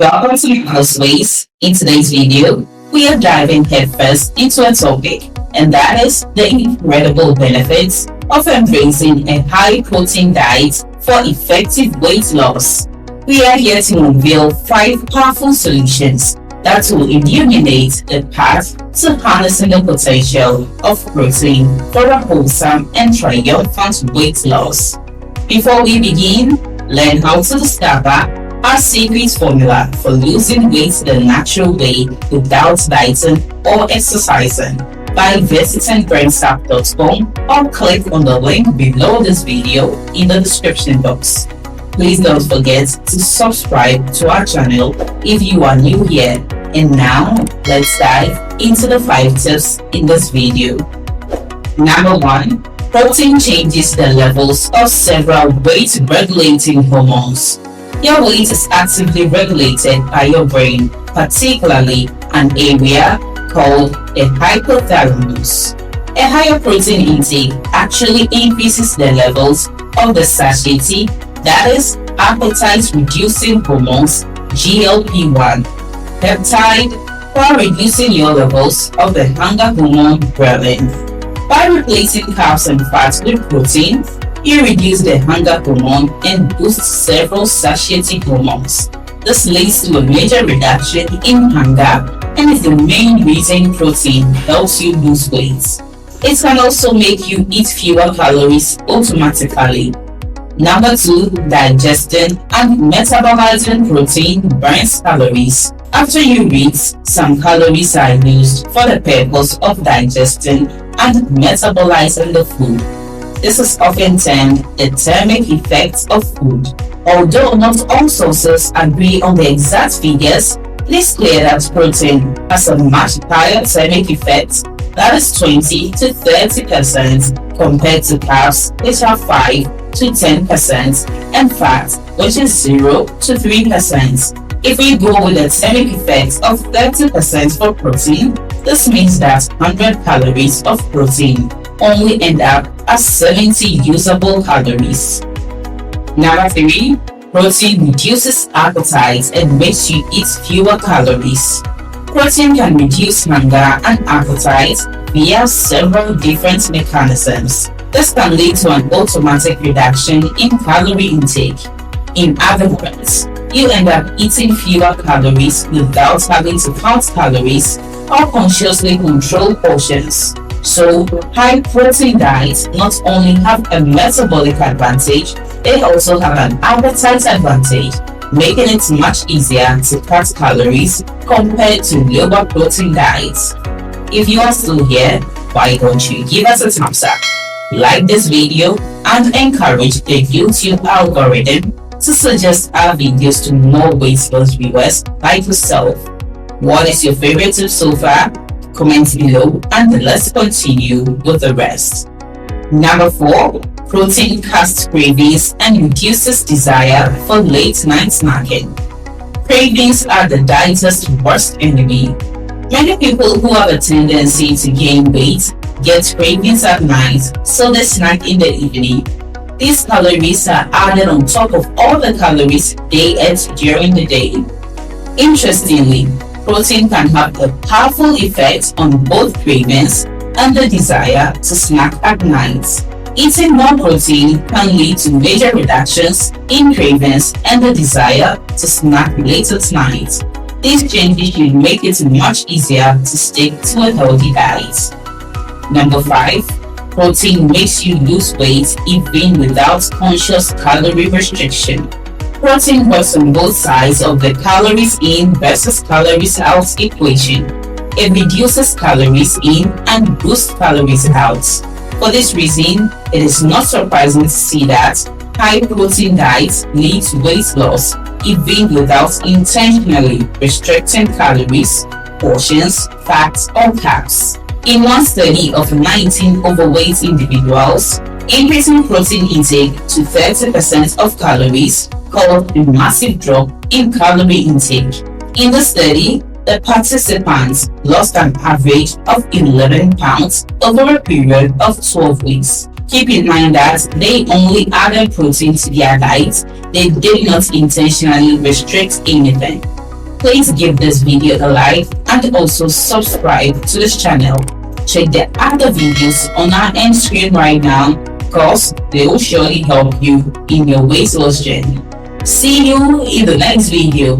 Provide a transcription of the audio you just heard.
Welcome to Houseways. In today's video, we are diving headfirst into a topic, and that is the incredible benefits of embracing a high-protein diet for effective weight loss. We are here to unveil 5 powerful solutions that will illuminate the path to harnessing the potential of protein for a wholesome and triumphant weight loss. Before we begin, learn how to discover our secret formula for losing weight the natural way without dieting or exercising by visiting brainstop.com or click on the link below this video in the description box. Please don't forget to subscribe to our channel if you are new here. And now, let's dive into the 5 tips in this video. Number 1. Protein changes the levels of several weight-regulating hormones. Your weight is actively regulated by your brain, particularly an area called a hypothalamus. A higher protein intake actually increases the levels of the satiety, that is, appetite-reducing hormones GLP-1 peptide, while reducing your levels of the hunger hormone ghrelin. By replacing carbs and fats with protein, you reduce the hunger hormone and boost several satiety hormones. This leads to a major reduction in hunger and is the main reason protein helps you lose weight. It can also make you eat fewer calories automatically. Number 2. Digesting and metabolizing protein burns calories. After you eat, some calories are used for the purpose of digesting and metabolizing the food. This is often termed the thermic effect of food. Although not all sources agree on the exact figures, it is clear that protein has a much higher thermic effect, that is 20 to 30%, compared to carbs, which are 5 to 10%, and fat, which is 0 to 3%. If we go with the thermic effect of 30% for protein, this means that 100 calories of protein only end up as 70 usable calories. Number 3. Protein reduces appetite and makes you eat fewer calories. Protein can reduce hunger and appetite via several different mechanisms. This can lead to an automatic reduction in calorie intake. In other words, you end up eating fewer calories without having to count calories or consciously control portions. So, high-protein diets not only have a metabolic advantage, they also have an appetite advantage, making it much easier to cut calories compared to lower protein diets. If you are still here, why don't you give us a thumbs up, like this video, and encourage the YouTube algorithm to suggest our videos to more weight loss viewers like yourself. What is your favorite tip so far? Comment below and let's continue with the rest. Number 4. Protein cuts cravings and reduces desire for late night snacking. Cravings are the dietist's worst enemy. Many people who have a tendency to gain weight get cravings at night, so they snack in the evening. These calories are added on top of all the calories they ate during the day. Interestingly, protein can have a powerful effect on both cravings and the desire to snack at night. Eating more protein can lead to major reductions in cravings and the desire to snack late at night. These changes should make it much easier to stick to a healthy diet. Number 5. Protein makes you lose weight even without conscious calorie restriction. Protein works on both sides of the calories in versus calories out equation. It reduces calories in and boosts calories out. For this reason, it is not surprising to see that high-protein diets lead to weight loss even without intentionally restricting calories, portions, fats, or carbs. In one study of 19 overweight individuals, increasing protein intake to 30% of calories caused a massive drop in calorie intake. In the study, the participants lost an average of 11 pounds over a period of 12 weeks. Keep in mind that they only added protein to their diet, they did not intentionally restrict anything. Please give this video a like and also subscribe to this channel. Check the other videos on our end screen right now, because they will surely help you in your weight loss journey. See you in the next video.